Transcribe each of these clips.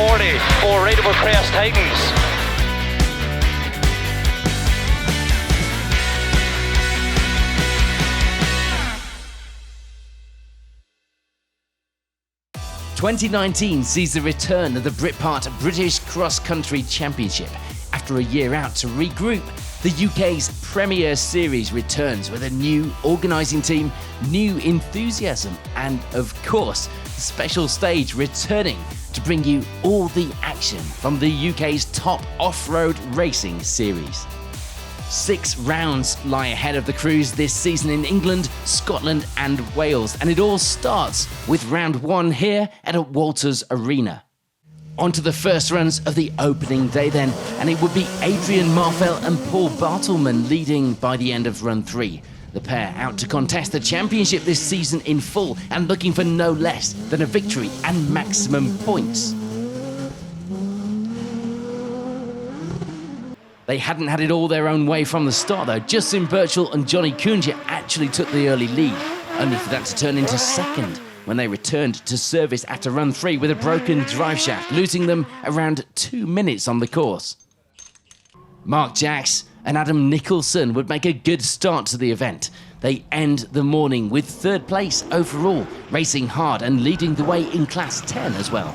40 for Rateable Crest Titans. "2019 sees the return of the Britpart British Cross Country Championship. After a year out to regroup, the UK's Premier Series returns with a new organising team, new enthusiasm, and of course, a special stage returning to bring you all the action from the UK's top off-road racing series. 6 rounds lie ahead of the crews this season in England, Scotland and Wales, and it all starts with round 1 here at Walters Arena. On to the first runs of the opening day then, and it would be Adrian Marfell and Paul Bartleman leading by the end of run 3. The pair out to contest the championship this season in full and looking for no less than a victory and maximum points. They hadn't had it all their own way from the start though. Justin Birchall and Johnny Kunja actually took the early lead, only for that to turn into second when they returned to service after run 3 with a broken drive shaft, losing them around 2 minutes on the course. Mark Jacks and Adam Nicholson would make a good start to the event. They end the morning with 3rd place overall, racing hard and leading the way in Class 10 as well.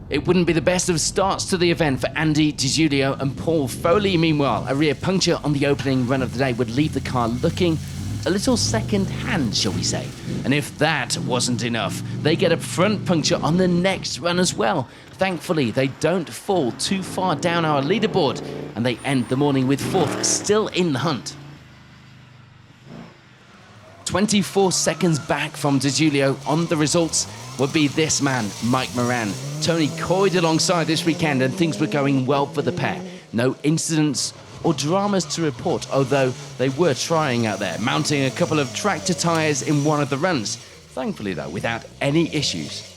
It wouldn't be the best of starts to the event for Andy DiGiulio and Paul Foley. Meanwhile, a rear puncture on the opening run of the day would leave the car looking a little second-hand, shall we say. And if that wasn't enough, they get a front puncture on the next run as well. Thankfully, they don't fall too far down our leaderboard, and they end the morning with 4th, still in the hunt. 24 seconds back from DiGiulio on the results would be this man, Mike Moran. Tony Coyd alongside this weekend, and things were going well for the pair. No incidents or dramas to report, although they were trying out there, mounting a couple of tractor tyres in one of the runs. Thankfully though, without any issues.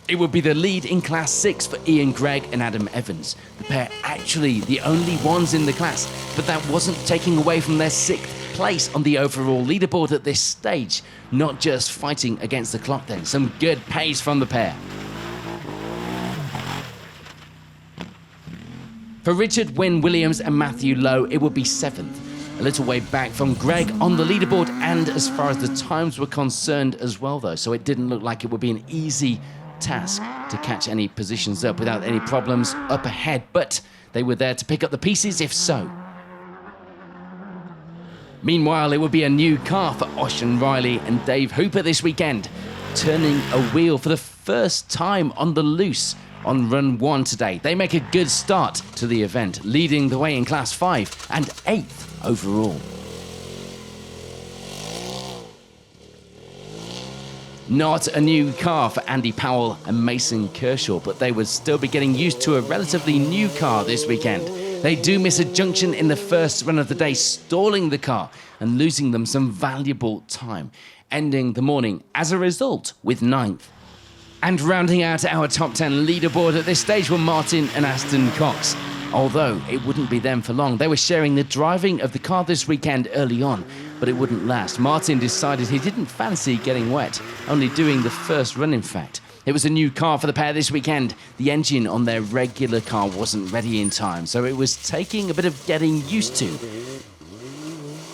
It would be the lead in Class 6 for Ian Gregg and Adam Evans. The pair actually the only ones in the class, but that wasn't taking away from their 6th place on the overall leaderboard at this stage. Not just fighting against the clock then, some good pace from the pair. For Richard Wynne Williams and Matthew Lowe, it would be 7th. A little way back from Greg on the leaderboard, and as far as the times were concerned as well though, so it didn't look like it would be an easy task to catch any positions up without any problems up ahead, but they were there to pick up the pieces if so. Meanwhile, it would be a new car for Ocean Riley and Dave Hooper this weekend, turning a wheel for the first time on the loose on run 1 today. They make a good start to the event, leading the way in Class 5 and 8th overall. Not a new car for Andy Powell and Mason Kershaw, but they would still be getting used to a relatively new car this weekend. They do miss a junction in the first run of the day, stalling the car and losing them some valuable time, ending the morning as a result with 9th. And rounding out our top 10 leaderboard at this stage were Martin and Aston Cox. Although it wouldn't be them for long. They were sharing the driving of the car this weekend early on, but it wouldn't last. Martin decided he didn't fancy getting wet, only doing the first run in fact. It was a new car for the pair this weekend. The engine on their regular car wasn't ready in time, so it was taking a bit of getting used to.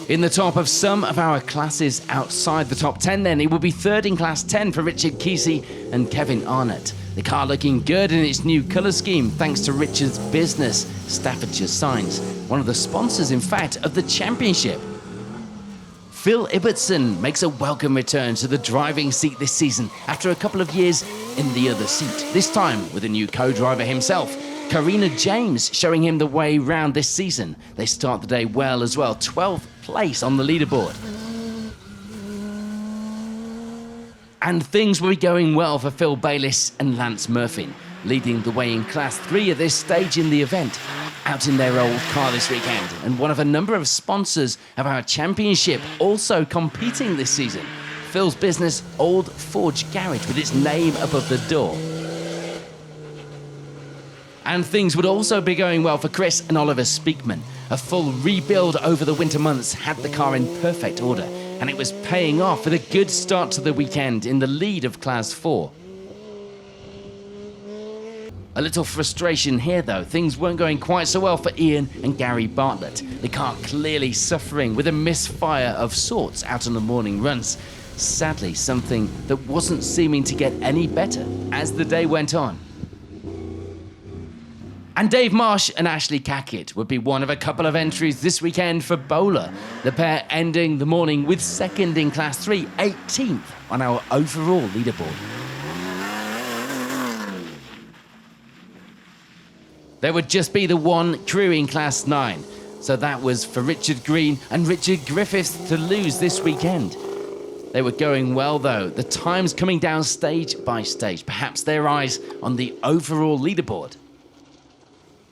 In the top of some of our classes outside the top 10 then, it will be 3rd in Class 10 for Richard Kesey and Kevin Arnott. The car looking good in its new colour scheme thanks to Richard's business, Staffordshire Signs, one of the sponsors in fact of the championship. Phil Ibbotson makes a welcome return to the driving seat this season after a couple of years in the other seat, this time with a new co-driver himself. Karina James showing him the way round this season. They start the day well as well, 12th place on the leaderboard. And things will be going well for Phil Bayliss and Lance Murphy, leading the way in Class 3 at this stage in the event, out in their old car this weekend, and one of a number of sponsors of our championship also competing this season. Phil's business, Old Forge Garage, with its name above the door. And things would also be going well for Chris and Oliver Speakman. A full rebuild over the winter months had the car in perfect order, and it was paying off with a good start to the weekend in the lead of Class 4. A little frustration here though, things weren't going quite so well for Ian and Gary Bartlett. The car clearly suffering with a misfire of sorts out on the morning runs. Sadly, something that wasn't seeming to get any better as the day went on. And Dave Marsh and Ashley Cackett would be one of a couple of entries this weekend for Bowler. The pair ending the morning with second in Class 3, 18th on our overall leaderboard. There would just be the one crew in Class 9, so that was for Richard Green and Richard Griffiths to lose this weekend. They were going well though, the times coming down stage by stage, perhaps their eyes on the overall leaderboard.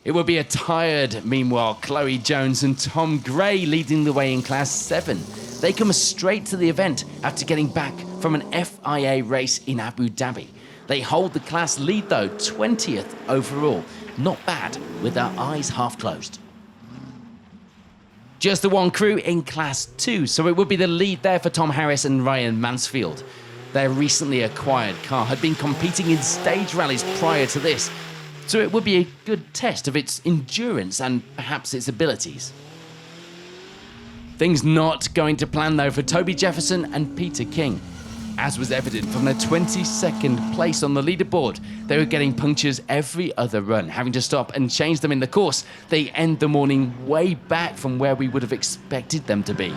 It would be a tired, meanwhile, Chloe Jones and Tom Gray leading the way in Class 7. They come straight to the event after getting back from an FIA race in Abu Dhabi. They hold the class lead though, 20th overall. Not bad, with their eyes half closed. Just the one crew in Class 2, so it would be the lead there for Tom Harris and Ryan Mansfield. Their recently acquired car had been competing in stage rallies prior to this, so it would be a good test of its endurance and perhaps its abilities. Things not going to plan though for Toby Jefferson and Peter King. As was evident from their 22nd place on the leaderboard, they were getting punctures every other run, having to stop and change them in the course. They end the morning way back from where we would have expected them to be.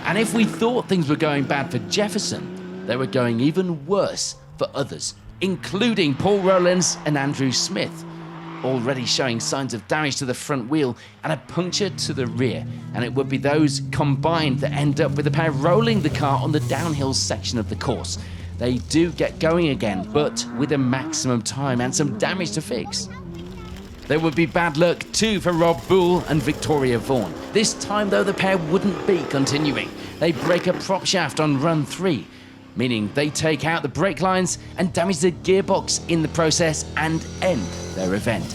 And if we thought things were going bad for Jefferson, they were going even worse for others, including Paul Rowlands and Andrew Smith, already showing signs of damage to the front wheel and a puncture to the rear, and it would be those combined that end up with the pair rolling the car on the downhill section of the course. They do get going again, but with a maximum time and some damage to fix. There would be bad luck too for Rob Boole and Victoria Vaughan. This time though, the pair wouldn't be continuing. They break a prop shaft on run 3, meaning they take out the brake lines and damage the gearbox in the process and end their event.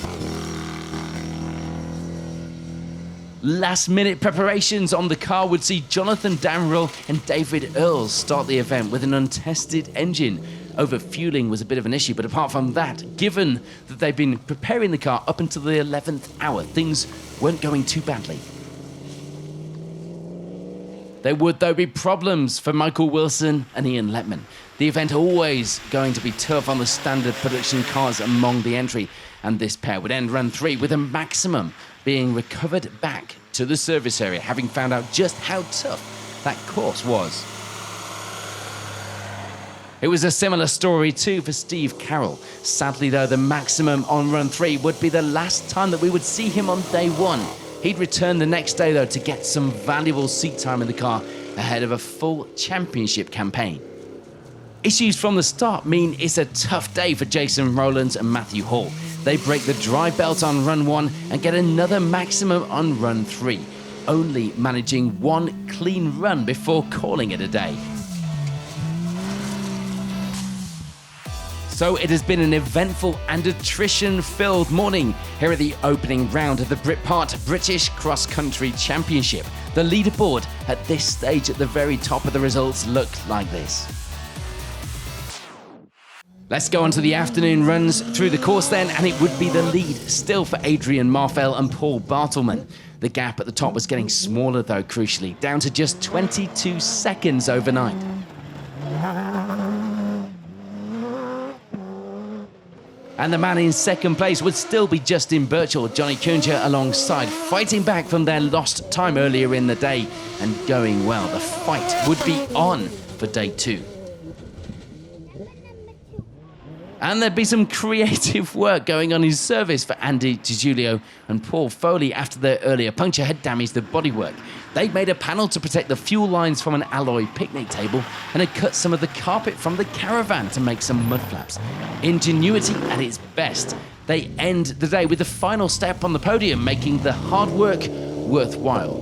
Last minute preparations on the car would see Jonathan Damrell and David Earls start the event with an untested engine. Overfueling was a bit of an issue, but apart from that, given that they'd been preparing the car up until the 11th hour, things weren't going too badly. There would, though, be problems for Michael Wilson and Ian Letman. The event always going to be tough on the standard production cars among the entry, and this pair would end run 3 with a maximum being recovered back to the service area, having found out just how tough that course was. It was a similar story too for Steve Carroll. Sadly though, the maximum on run 3 would be the last time that we would see him on day 1. He'd return the next day though to get some valuable seat time in the car ahead of a full championship campaign. Issues from the start mean it's a tough day for Jason Rowlands and Matthew Hall. They break the dry belt on run 1 and get another maximum on run 3, only managing one clean run before calling it a day. So it has been an eventful and attrition-filled morning here at the opening round of the Britpart British Cross Country Championship. The leaderboard at this stage at the very top of the results looked like this. Let's go on to the afternoon runs through the course then, and it would be the lead still for Adrian Marfell and Paul Bartleman. The gap at the top was getting smaller though, crucially, down to just 22 seconds overnight. And the man in second place would still be Justin Birchall, Johnny Kunja alongside, fighting back from their lost time earlier in the day and going well. The fight would be on for day 2. And there'd be some creative work going on in service for Andy DiGiulio and Paul Foley after their earlier puncture had damaged the bodywork. They'd made a panel to protect the fuel lines from an alloy picnic table and had cut some of the carpet from the caravan to make some mud flaps. Ingenuity at its best. They end the day with the final step on the podium, making the hard work worthwhile.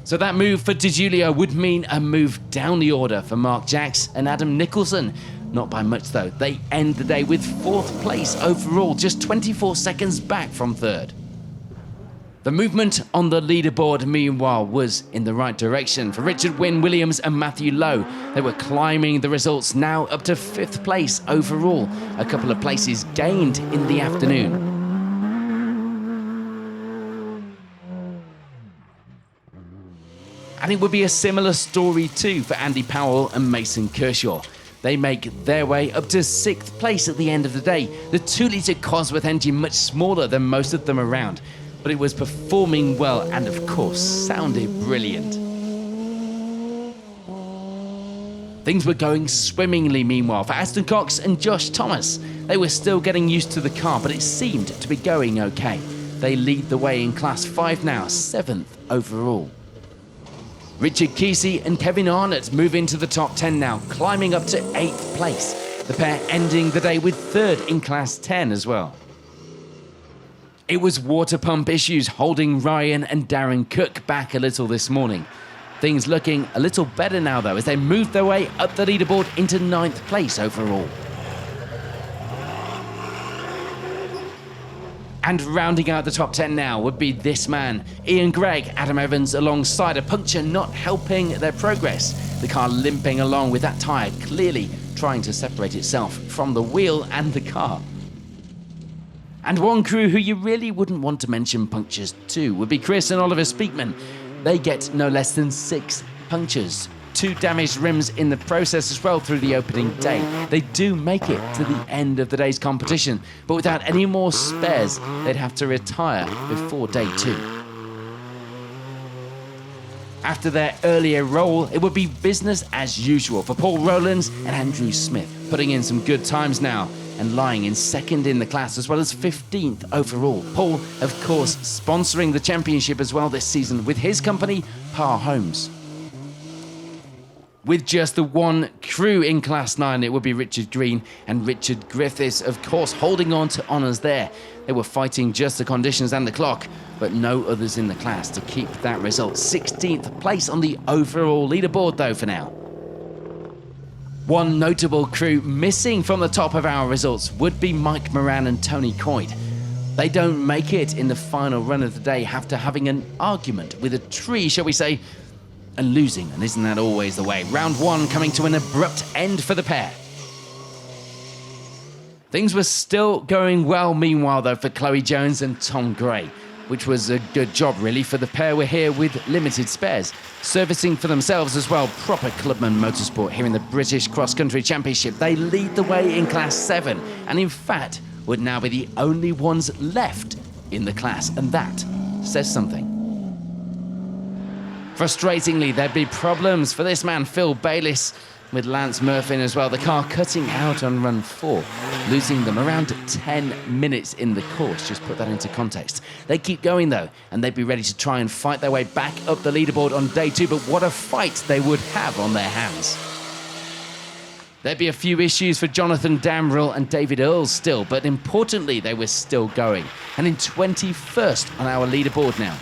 So that move for DiGiulio would mean a move down the order for Mark Jacks and Adam Nicholson. Not by much though. They end the day with 4th place overall, just 24 seconds back from 3rd. The movement on the leaderboard, meanwhile, was in the right direction. For Richard Wynne Williams and Matthew Lowe, they were climbing the results, now up to 5th place overall, a couple of places gained in the afternoon. And it would be a similar story too for Andy Powell and Mason Kershaw. They make their way up to 6th place at the end of the day. The 2-litre Cosworth engine much smaller than most of them around, but it was performing well and of course sounded brilliant. Things were going swimmingly meanwhile for Aston Cox and Josh Thomas. They were still getting used to the car, but it seemed to be going okay. They lead the way in Class 5 now, 7th overall. Richard Kesey and Kevin Arnott move into the top 10 now, climbing up to 8th place. The pair ending the day with 3rd in Class 10 as well. It was water pump issues holding Ryan and Darren Cook back a little this morning. Things looking a little better now though, as they moved their way up the leaderboard into 9th place overall. And rounding out the top 10 now would be this man, Ian Gregg, Adam Evans alongside, a puncture not helping their progress. The car limping along with that tyre clearly trying to separate itself from the wheel and the car. And one crew who you really wouldn't want to mention punctures to would be Chris and Oliver Speakman. They get no less than 6 punctures. 2 damaged rims in the process as well through the opening day. They do make it to the end of the day's competition, but without any more spares, they'd have to retire before day 2. After their earlier roll, it would be business as usual for Paul Rowlands and Andrew Smith, putting in some good times now and lying in 2nd in the class as well as 15th overall. Paul, of course, sponsoring the championship as well this season with his company, Par Homes. With just the one crew in Class 9, it would be Richard Green and Richard Griffiths, of course, holding on to honours there. They were fighting just the conditions and the clock, but no others in the class to keep that result. 16th place on the overall leaderboard, though, for now. One notable crew missing from the top of our results would be Mike Moran and Tony Coyd. They don't make it in the final run of the day after having an argument with a tree, shall we say, and losing, and isn't that always the way? Round 1 coming to an abrupt end for the pair. Things were still going well meanwhile though for Chloe Jones and Tom Gray, which was a good job really for the pair were here with limited spares, servicing for themselves as well. Proper clubman motorsport here in the British Cross Country Championship. They lead the way in Class 7 and in fact would now be the only ones left in the class, and that says something. Frustratingly, there'd be problems for this man, Phil Bayliss, with Lance Murphy as well. The car cutting out on run 4, losing them around 10 minutes in the course. Just put that into context. They keep going though, and they'd be ready to try and fight their way back up the leaderboard on day 2, but what a fight they would have on their hands. There'd be a few issues for Jonathan Damrell and David Earls still, but importantly, they were still going, and in 21st on our leaderboard now.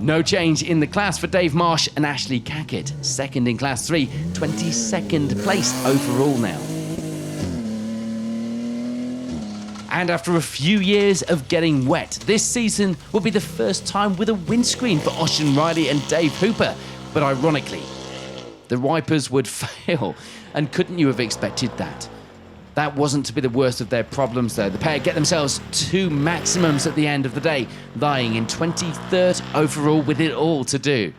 No change in the class for Dave Marsh and Ashley Cackett. 2nd in Class 3, 22nd place overall now. And after a few years of getting wet, this season will be the first time with a windscreen for Ocean Riley and Dave Hooper. But ironically, the wipers would fail, and couldn't you have expected that? That wasn't to be the worst of their problems though. The pair get themselves 2 maximums at the end of the day, lying in 23rd overall with it all to do.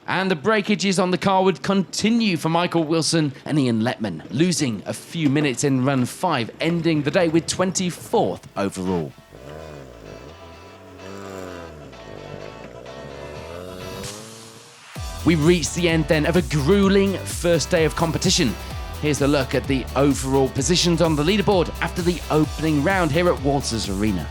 And the breakages on the car would continue for Michael Wilson and Ian Letman, losing a few minutes in run 5, ending the day with 24th overall. We reached the end then of a grueling first day of competition. Here's a look at the overall positions on the leaderboard after the opening round here at Walters Arena.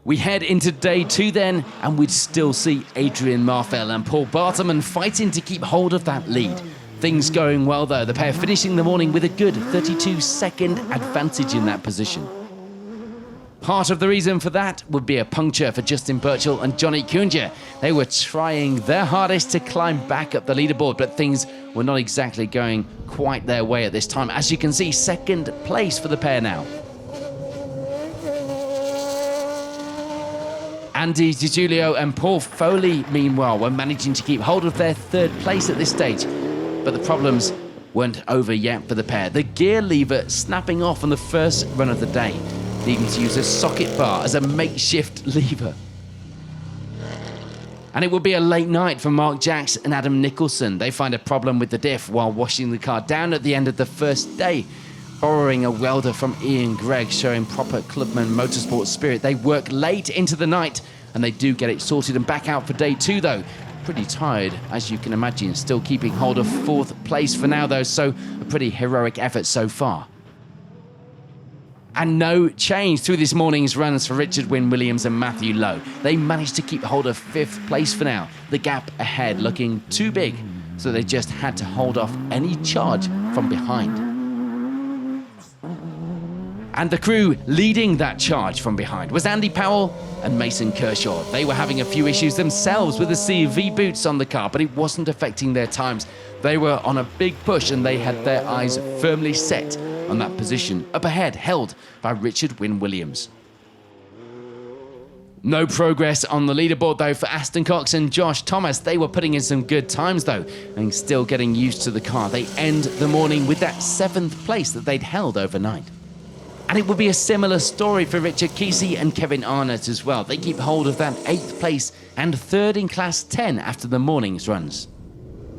We head into day 2 then, and we'd still see Adrian Marfell and Paul Bartleman fighting to keep hold of that lead. Things going well though, the pair finishing the morning with a good 32-second advantage in that position. Part of the reason for that would be a puncture for Justin Birchall and Johnny Kunja. They were trying their hardest to climb back up the leaderboard, but things were not exactly going quite their way at this time. As you can see, second place for the pair now. Andy DiGiulio and Paul Foley, meanwhile, were managing to keep hold of their third place at this stage. But the problems weren't over yet for the pair. The gear lever snapping off on the first run of the day, needing to use a socket bar as a makeshift lever. And it will be a late night for Mark Jacks and Adam Nicholson. They find a problem with the diff while washing the car down at the end of the first day. Borrowing a welder from Ian Gregg, showing proper Clubman Motorsport spirit. They work late into the night and they do get it sorted and back out for day two though. Pretty tired, as you can imagine, still keeping hold of fourth place for now though, so a pretty heroic effort so far. And no change through this morning's runs for Richard Wynne Williams and Matthew Lowe. They managed to keep hold of fifth place for now. The gap ahead looking too big, so they just had to hold off any charge from behind. And the crew leading that charge from behind was Andy Powell and Mason Kershaw. They were having a few issues themselves with the CV boots on the car, but it wasn't affecting their times. They were on a big push and they had their eyes firmly set on that position up ahead, held by Richard Wynne Williams. No progress on the leaderboard though for Aston Cox and Josh Thomas. They were putting in some good times though and still getting used to the car. They end the morning with that seventh place that they'd held overnight. And it will be a similar story for Richard Kesey and Kevin Arnott as well. They keep hold of that 8th place and 3rd in Class 10 after the morning's runs.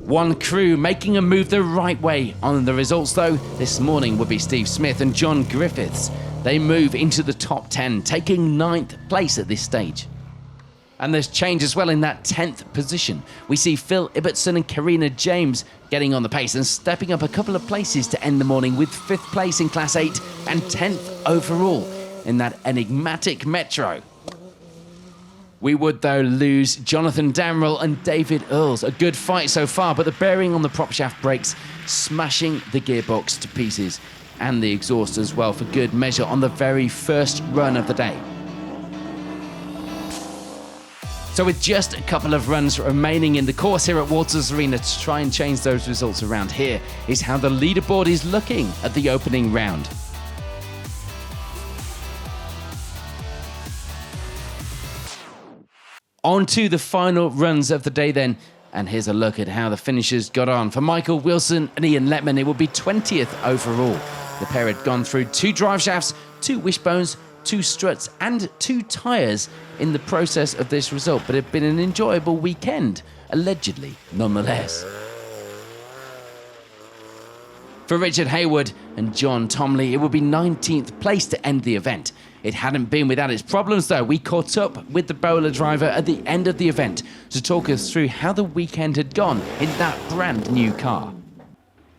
One crew making a move the right way on the results though this morning would be Steve Smith and John Griffiths. They move into the top 10, taking 9th place at this stage. And there's change as well in that 10th position. We see Phil Ibbotson and Karina James getting on the pace and stepping up a couple of places to end the morning with 5th place in Class 8 and 10th overall in that enigmatic Metro. We would, though, lose Jonathan Damrell and David Earls. A good fight so far, but the bearing on the prop shaft breaks, smashing the gearbox to pieces and the exhaust as well for good measure on the very first run of the day. So with just a couple of runs remaining in the course here at Walters Arena to try and change those results around, here is how the leaderboard is looking at the opening round. On to the final runs of the day then, and here's a look at how the finishers got on. For Michael Wilson and Ian Letman, it will be 20th overall. The pair had gone through 2 drive shafts, 2 wishbones, 2 struts and 2 tyres in the process of this result, but it had been an enjoyable weekend, allegedly, nonetheless. For Richard Hayward and John Tomley, it would be 19th place to end the event. It hadn't been without its problems though. We caught up with the bowler driver at the end of the event to talk us through how the weekend had gone in that brand new car.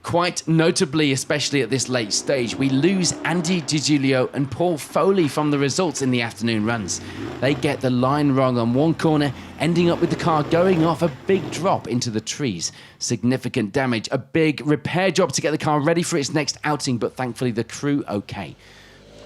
Quite notably, especially at this late stage, we lose Andy DiGiulio and Paul Foley from the results in the afternoon runs. They get the line wrong on one corner, ending up with the car going off a big drop into the trees. Significant damage, a big repair job to get the car ready for its next outing, but thankfully the crew okay.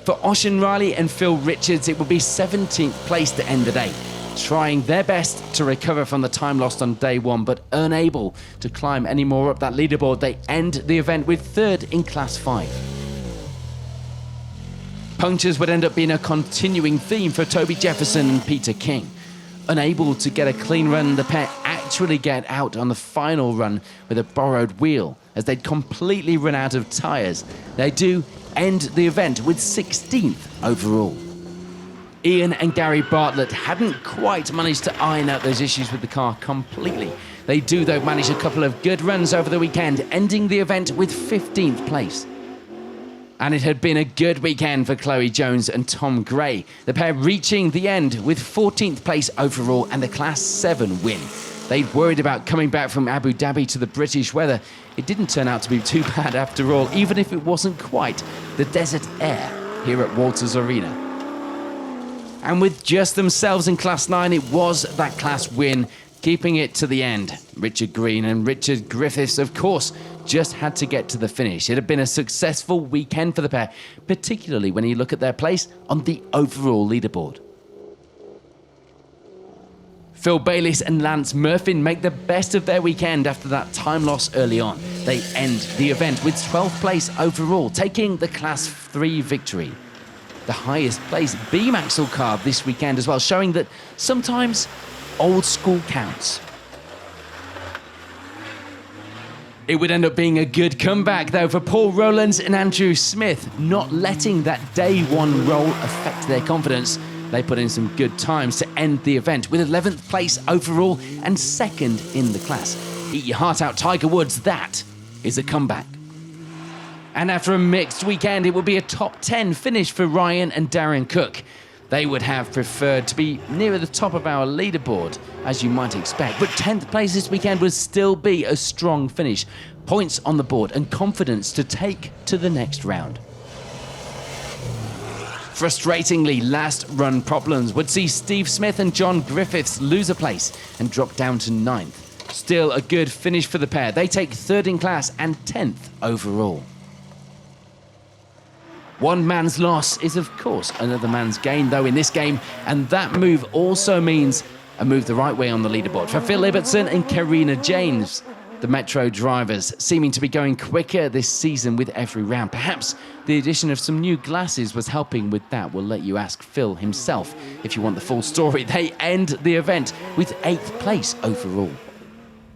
For Ocean Riley and Phil Richards, it will be 17th place to end the day. Trying their best to recover from the time lost on day one, but unable to climb any more up that leaderboard, they end the event with 3rd in Class 5. Punctures would end up being a continuing theme for Toby Jefferson and Peter King. Unable to get a clean run, the pair actually get out on the final run with a borrowed wheel as they'd completely run out of tyres. They do end the event with 16th overall. Ian and Gary Bartlett hadn't quite managed to iron out those issues with the car completely. They do, though, manage a couple of good runs over the weekend, ending the event with 15th place. And it had been a good weekend for Chloe Jones and Tom Gray, the pair reaching the end with 14th place overall and a Class 7 win. They'd worried about coming back from Abu Dhabi to the British weather. It didn't turn out to be too bad after all, even if it wasn't quite the desert air here at Walters Arena. And with just themselves in Class 9, it was that class win, keeping it to the end. Richard Green and Richard Griffiths, of course, just had to get to the finish. It had been a successful weekend for the pair, particularly when you look at their place on the overall leaderboard. Phil Bayliss and Lance Murfin make the best of their weekend after that time loss early on. They end the event with 12th place overall, taking the Class 3 victory. The highest place beam axle car this weekend as well, showing that sometimes old school counts. It would end up being a good comeback, though, for Paul Rowlands and Andrew Smith, not letting that day one roll affect their confidence. They put in some good times to end the event with 11th place overall and 2nd in the class. Eat your heart out, Tiger Woods. That is a comeback. And after a mixed weekend, it will be a top 10 finish for Ryan and Darren Cook. They would have preferred to be nearer the top of our leaderboard, as you might expect. But 10th place this weekend would still be a strong finish. Points on the board and confidence to take to the next round. Frustratingly, last run problems would see Steve Smith and John Griffiths lose a place and drop down to 9th. Still a good finish for the pair. They take 3rd in class and 10th overall. One man's loss is, of course, another man's gain, though, in this game, and that move also means a move the right way on the leaderboard for Phil Ibbotson and Karina James. The Metro drivers seeming to be going quicker this season with every round. Perhaps the addition of some new glasses was helping with that. We'll let you ask Phil himself if you want the full story. They end the event with 8th place overall.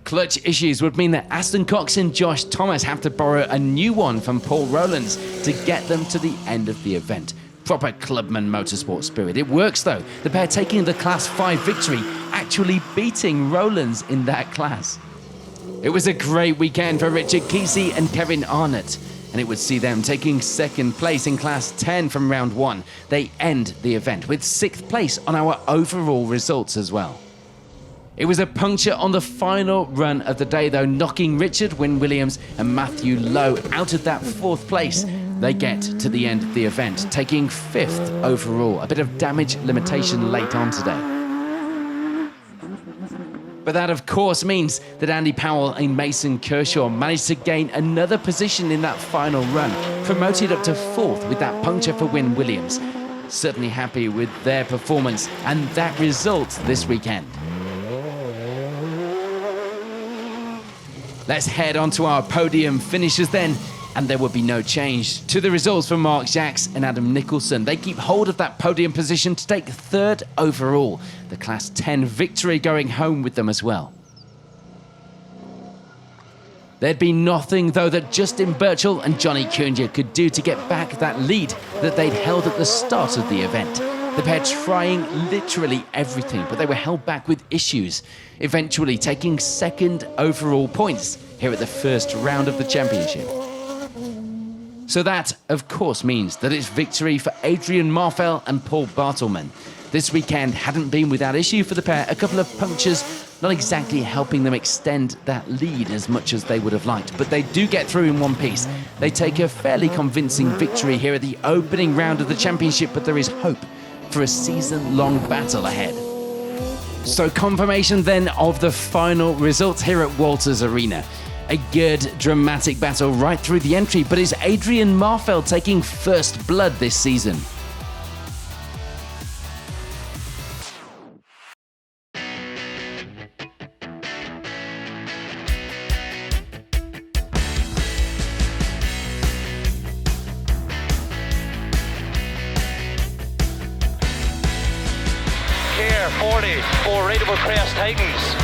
Clutch issues would mean that Aston Cox and Josh Thomas have to borrow a new one from Paul Rowlands to get them to the end of the event. Proper Clubman Motorsport spirit. It works, though. The pair taking the Class 5 victory, actually beating Rowlands in that class. It was a great weekend for Richard Kesey and Kevin Arnott, and it would see them taking 2nd place in Class 10 from round 1. They end the event with 6th place on our overall results as well. It was a puncture on the final run of the day, though, knocking Richard Wynne-Williams and Matthew Lowe out of that 4th place. They get to the end of the event, taking 5th overall. A bit of damage limitation late on today. But that, of course, means that Andy Powell and Mason Kershaw managed to gain another position in that final run, promoted up to 4th with that puncture for Wynne-Williams. Certainly happy with their performance and that result this weekend. Let's head on to our podium finishers then, and there will be no change to the results for Mark Jacks and Adam Nicholson. They keep hold of that podium position to take 3rd overall. The Class 10 victory going home with them as well. There'd be nothing, though, that Justin Birchall and Johnny Cunha could do to get back that lead that they'd held at the start of the event. The pair trying literally everything, but they were held back with issues, eventually taking 2nd overall points here at the first round of the championship. So that, of course, means that it's victory for Adrian Marfell and Paul Bartleman. This weekend hadn't been without issue for the pair. A couple of punctures not exactly helping them extend that lead as much as they would have liked, but they do get through in one piece. They take a fairly convincing victory here at the opening round of the championship, but there is hope for a season-long battle ahead. So confirmation then of the final results here at Walters Arena. A good, dramatic battle right through the entry, but is Adrian Marfell taking first blood this season? Care 40 for Rateable Crest Titans.